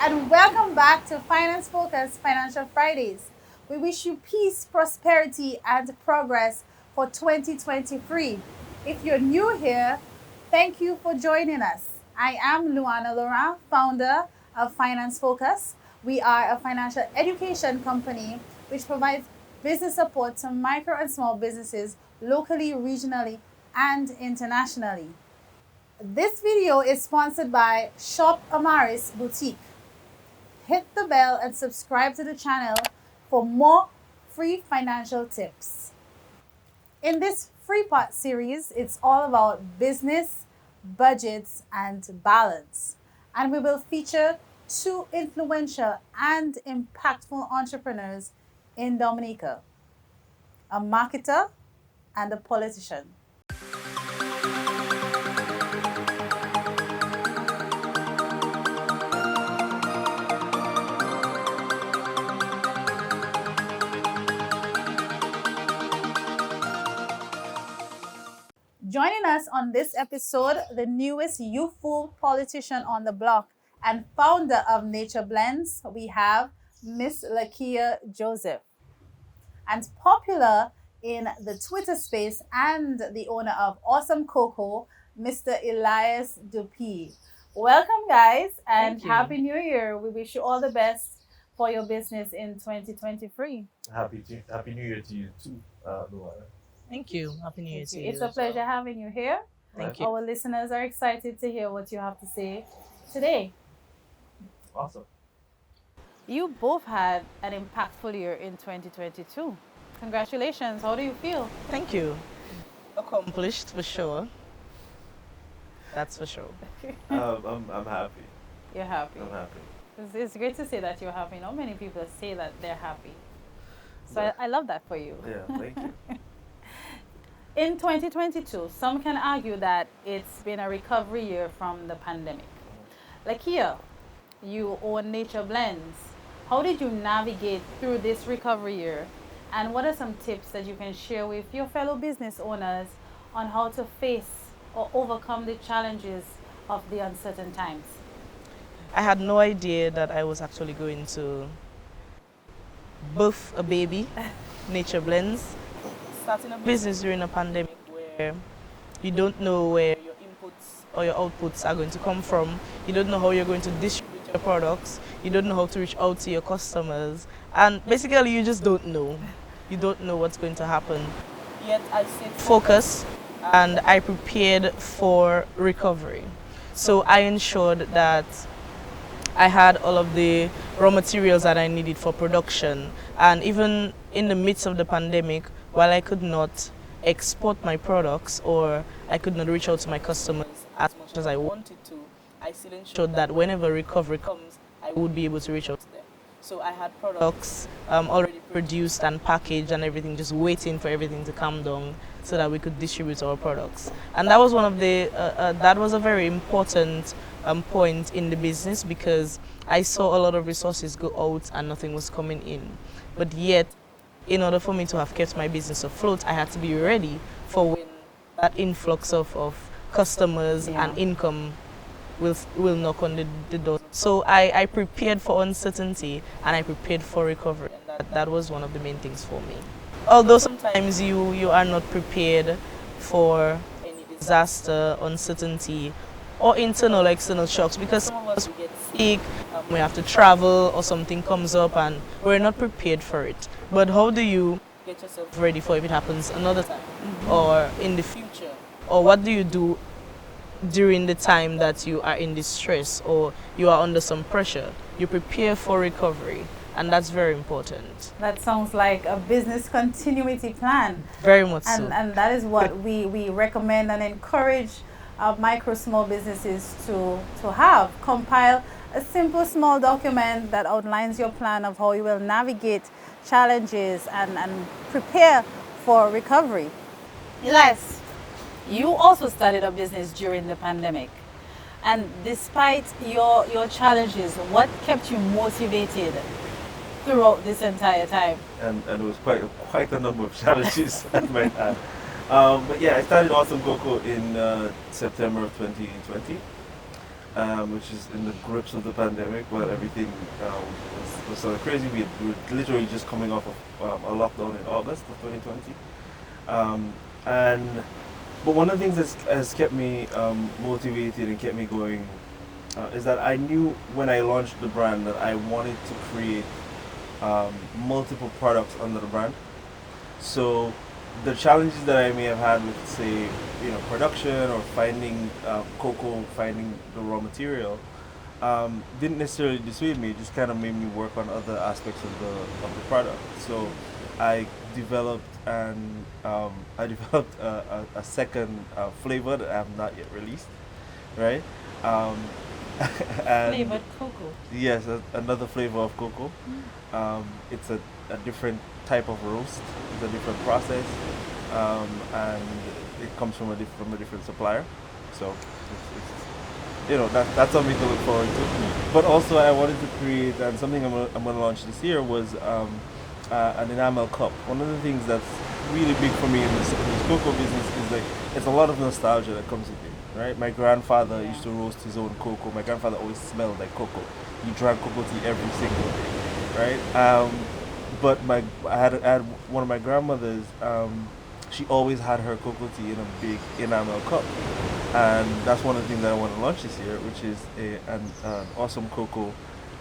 and welcome back to Finance Focus Financial Fridays. We wish you peace, prosperity, and progress for 2023. If you're new here, thank you for joining us. I am Luana Laurent, founder of Finance Focus. We are a financial education company which provides business support to micro and small businesses locally, regionally, and internationally. This video is sponsored by Shop Amaris Boutique. Hit the bell and subscribe to the channel for more free financial tips. In this free part series, it's all about business, budgets, and balance. And we will feature two influential and impactful entrepreneurs in Dominica, a marketer and a politician. Joining us on this episode, the newest youthful politician on the block and founder of Nature Blends, we have Miss Lakia Joseph. And popular in the Twitter space and the owner of Awesome Cocoa, Mr. Elias Dupuy. Welcome, guys, and Happy New Year. We wish you all the best for your business in 2023. Happy New Year to you too, Luana. Thank you. Happy New Year to you. It's a pleasure having you here. Thank you. Our listeners are excited to hear what you have to say today. Awesome. You both had an impactful year in 2022. Congratulations. How do you feel? Thank you. Accomplished for sure. That's for sure. I'm happy. You're happy. I'm happy. It's great to say that you're happy. Not many people say that they're happy. So Yeah. I love that for you. Yeah, thank you. In 2022, some can argue that it's been a recovery year from the pandemic. Lakia, you own Nature Blends. How did you navigate through this recovery year? And what are some tips that you can share with your fellow business owners on how to face or overcome the challenges of the uncertain times? I had no idea that I was actually going to birth a baby, Nature Blends. Starting a business during a pandemic where you don't know where your inputs or your outputs are going to come from. You don't know how you're going to distribute your products. You don't know how to reach out to your customers. And basically you just don't know. You don't know what's going to happen. Yet I stayed focused and I prepared for recovery. So I ensured that I had all of the raw materials that I needed for production. And even in the midst of the pandemic, while I could not export my products or I could not reach out to my customers as much as I wanted to, I still ensured that whenever recovery comes, I would be able to reach out to them. So I had products already produced and packaged and everything, just waiting for everything to calm down so that we could distribute our products. And that was one of the, that was a very important point in the business because I saw a lot of resources go out and nothing was coming in. But yet, in order for me to have kept my business afloat, I had to be ready for when that influx of customers and income will knock on the door. So I prepared for uncertainty and I prepared for recovery. And that was one of the main things for me. Although sometimes you are not prepared for any disaster, uncertainty, or internal or external shocks because some of us we get sick, we have to travel or something comes up and we're not prepared for it. But how do you get yourself ready for if it happens another time or in the future? Or what do you do during the time that you are in distress or you are under some pressure? You prepare for recovery, and that's very important. That sounds like a business continuity plan. Very much so. And that is what we recommend and encourage micro small businesses to have. Compile a simple small document that outlines your plan of how you will navigate challenges and prepare for recovery. Elias, you also started a business during the pandemic. And despite your challenges, what kept you motivated throughout this entire time? And it was quite a number of challenges I might add. But yeah, I started Awesome Cocoa in September of 2020. which is in the grips of the pandemic, where everything was sort of crazy. We were literally just coming off of a lockdown in August of 2020. Um, and but one of the things that's has kept me motivated and kept me going is that I knew when I launched the brand that I wanted to create multiple products under the brand. So the challenges that I may have had with, say, production or finding cocoa, finding the raw material, didn't necessarily dissuade me. It just kind of made me work on other aspects of the product. So I developed a second flavor that I have not yet released, right? Um, and Flavored cocoa. yes, another flavor of cocoa. It's a different type of roast. It's a different process, and it comes from from a different supplier. So that's something to look forward to. But also, I wanted to create, and something I'm gonna launch this year was an enamel cup. One of the things that's really big for me in this cocoa business is like it's a lot of nostalgia that comes with it, right? My grandfather used to roast his own cocoa. My grandfather always smelled like cocoa. He drank cocoa tea every single day, right? But I had one of my grandmothers. She always had her cocoa tea in a big enamel cup, and that's one of the things that I want to launch this year, which is an awesome cocoa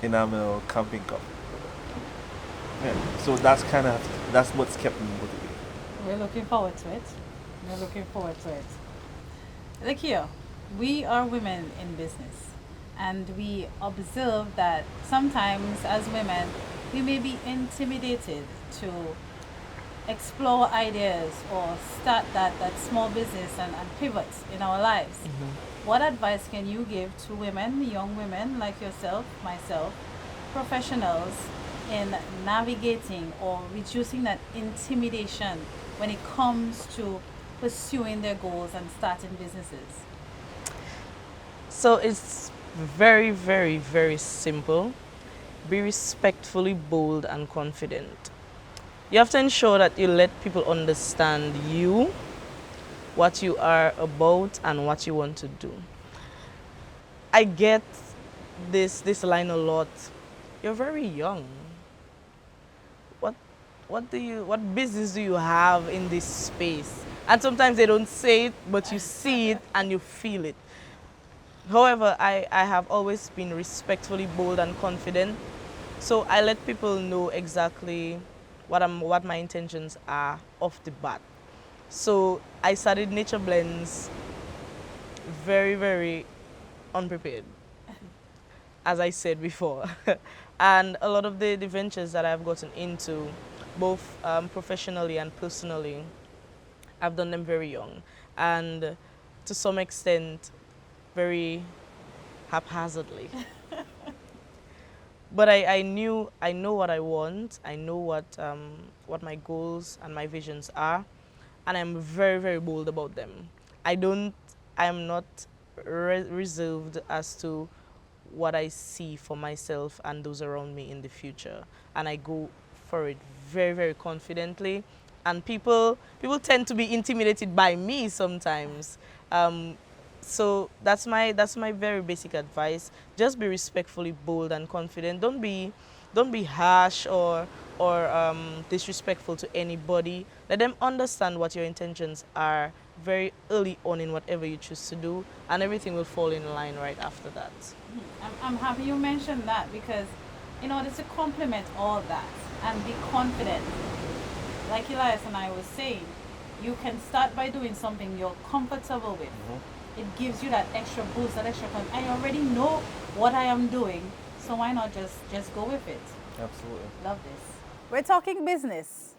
enamel camping cup. Yeah. So that's what's kept me motivated. We're looking forward to it. We're looking forward to it. Look here, we are women in business, and we observe that sometimes as women, we may be intimidated to explore ideas or start that small business and pivot in our lives. What advice can you give to women, young women like yourself, myself, professionals in navigating or reducing that intimidation when it comes to pursuing their goals and starting businesses? So it's very, very, very simple. Be respectfully bold and confident. You have to ensure that you let people understand you, what you are about, and what you want to do. I get this line a lot. You're very young. What what business do you have in this space? And sometimes they don't say it, but you see it and you feel it. However, I have always been respectfully bold and confident. So I let people know exactly what my intentions are off the bat. So I started Nature Blends very, very unprepared, as I said before. And a lot of the ventures that I've gotten into, both professionally and personally, I've done them very young. And to some extent, very haphazardly. But I know what I want. I know what my goals and my visions are, and I'm very, very bold about them. I am not reserved as to what I see for myself and those around me in the future, and I go for it very, very confidently. And people tend to be intimidated by me sometimes. So that's my very basic advice. Just be respectfully bold and confident. Don't be harsh or disrespectful to anybody. Let them understand what your intentions are very early on in whatever you choose to do, and everything will fall in line right after that. I'm happy you mentioned that, because in order to complement all that and be confident, like Elias and I was saying, you can start by doing something you're comfortable with. It gives you that extra boost, that extra fun. I already know what I am doing, so why not just go with it? Absolutely. Love this. We're talking business.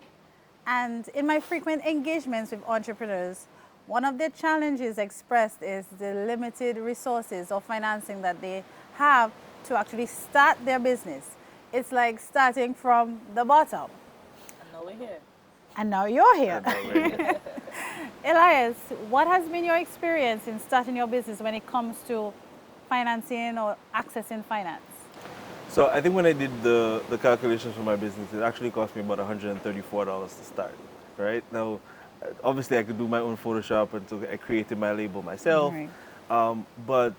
And in my frequent engagements with entrepreneurs, one of the challenges expressed is the limited resources or financing that they have to actually start their business. It's like starting from the bottom. And now we're here. And now you're here. And already. Elias, what has been your experience in starting your business when it comes to financing or accessing finance? So I think when I did the calculations for my business, it actually cost me about $134 to start. Right now, obviously I could do my own Photoshop, and so I created my label myself. Right. But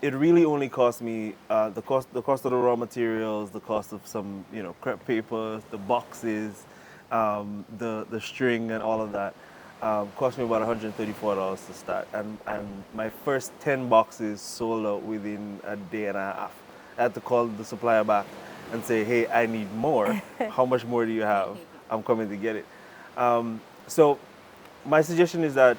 it really only cost me the cost of the raw materials, the cost of some crepe papers, the boxes, the string and all of that. Cost me about $134 to start, and my first 10 boxes sold out within a day and a half. I had to call the supplier back and say, hey, I need more. How much more do you have? I'm coming to get it. So my suggestion is that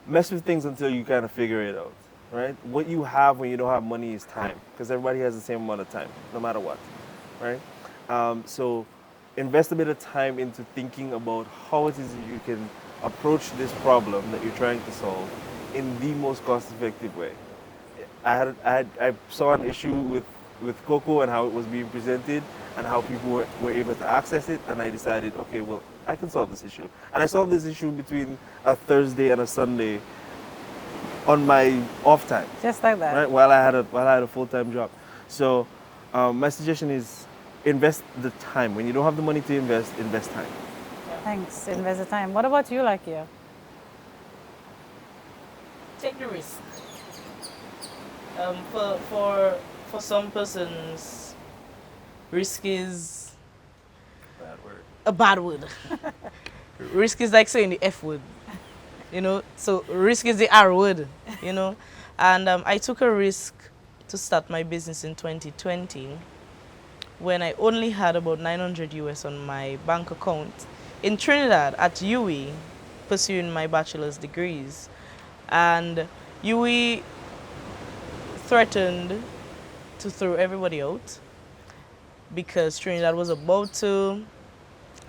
mess with things until you kind of figure it out, right? What you have when you don't have money is time, because everybody has the same amount of time, no matter what, right? So invest a bit of time into thinking about how it is that you can approach this problem that you're trying to solve in the most cost-effective way. I saw an issue with cocoa and how it was being presented and how people were able to access it, and I decided, okay, well, I can solve this issue. And I solved this issue between a Thursday and a Sunday on my off time, Just like that. right? While I had a full-time job. So my suggestion is invest the time. When you don't have the money to invest time. Thanks. Invest the time. What about you, Lakia? Take the risk. For some persons, risk is Bad word. a bad word. Risk is like saying the F word, So risk is the R word, And I took a risk to start my business in 2020 when I only had about 900 US on my bank account in Trinidad at UWI, pursuing my bachelor's degrees. And UWI threatened to throw everybody out because Trinidad was about to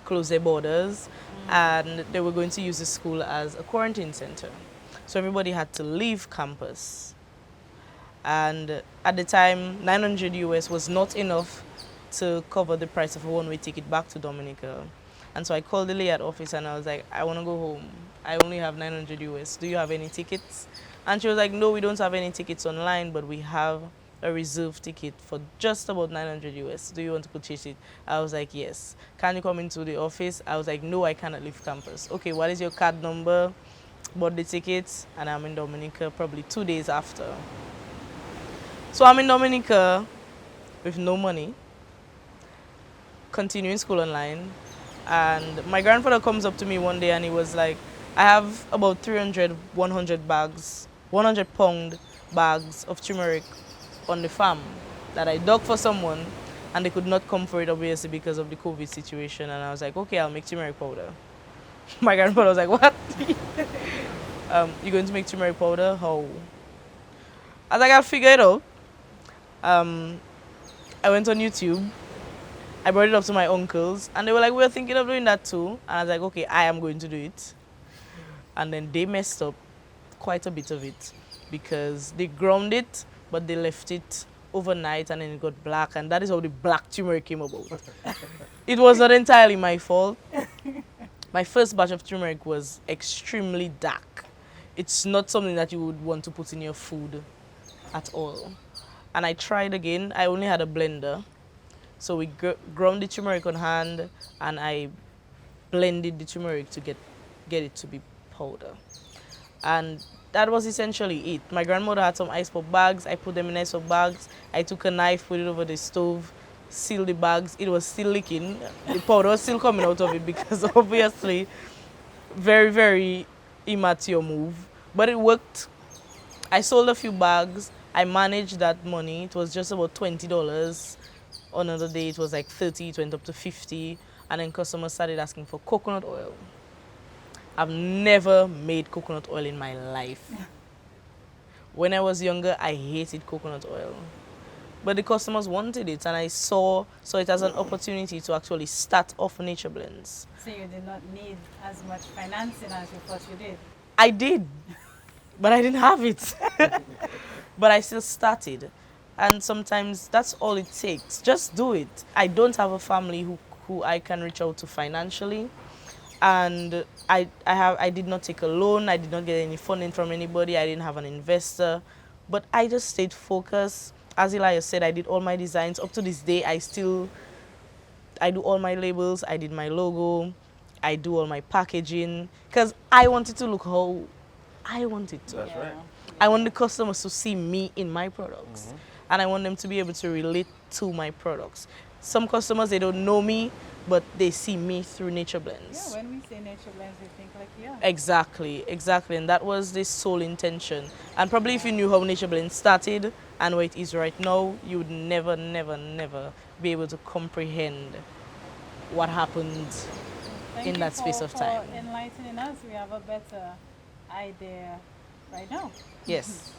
close their borders and they were going to use the school as a quarantine center. So everybody had to leave campus. And at the time, 900 US was not enough to cover the price of a one-way ticket back to Dominica. And so I called the Elias office and I was like, I want to go home. I only have 900 US. Do you have any tickets? And she was like, no, we don't have any tickets online, but we have a reserve ticket for just about 900 US. Do you want to purchase it? I was like, yes. Can you come into the office? I was like, no, I cannot leave campus. Okay, what is your card number? Bought the tickets, and I'm in Dominica probably 2 days after. So I'm in Dominica with no money, continuing school online, and my grandfather comes up to me one day and he was like, I have about 100 bags, 100-pound bags of turmeric on the farm that I dug for someone, and they could not come for it obviously because of the COVID situation. And I was like, okay, I'll make turmeric powder. My grandfather was like, what? You're going to make turmeric powder? How? I was like, I'll figure it out. I went on YouTube. I brought it up to my uncles, and they were like, we're thinking of doing that too. And I was like, okay, I am going to do it. And then they messed up quite a bit of it because they ground it, but they left it overnight and then it got black, and that is how the black turmeric came about. It was not entirely my fault. My first batch of turmeric was extremely dark. It's not something that you would want to put in your food at all. And I tried again. I only had a blender. So we ground the turmeric on hand, and I blended the turmeric to get it to be powder. And that was essentially it. My grandmother had some ice pop bags. I put them in ice pop bags. I took a knife, put it over the stove, sealed the bags. It was still leaking. The powder was still coming out of it because obviously very, very immature move. But it worked. I sold a few bags. I managed that money. It was just about $20. On another day it was like 30, it went up to 50, and then customers started asking for coconut oil. I've never made coconut oil in my life. When I was younger, I hated coconut oil. But the customers wanted it, and I saw it as an opportunity to actually start off Nature Blends. So you did not need as much financing as you thought you did? I did, but I didn't have it. But I still started. And sometimes that's all it takes. Just do it. I don't have a family who I can reach out to financially. And I did not take a loan. I did not get any funding from anybody. I didn't have an investor. But I just stayed focused. As Elias said, I did all my designs. Up to this day, I do all my labels. I did my logo. I do all my packaging. Because I wanted to look how I wanted to. That's right. I want the customers to see me in my products. And I want them to be able to relate to my products. Some customers, they don't know me, but they see me through Nature Blends. Yeah, when we say nature blends, we think like, yeah. Exactly, exactly. And that was the sole intention. And probably if you knew how Nature Blend started and where it is right now, you would never, never, never be able to comprehend what happened Thank in you that space of time. for enlightening us. We have a better idea right now. Yes.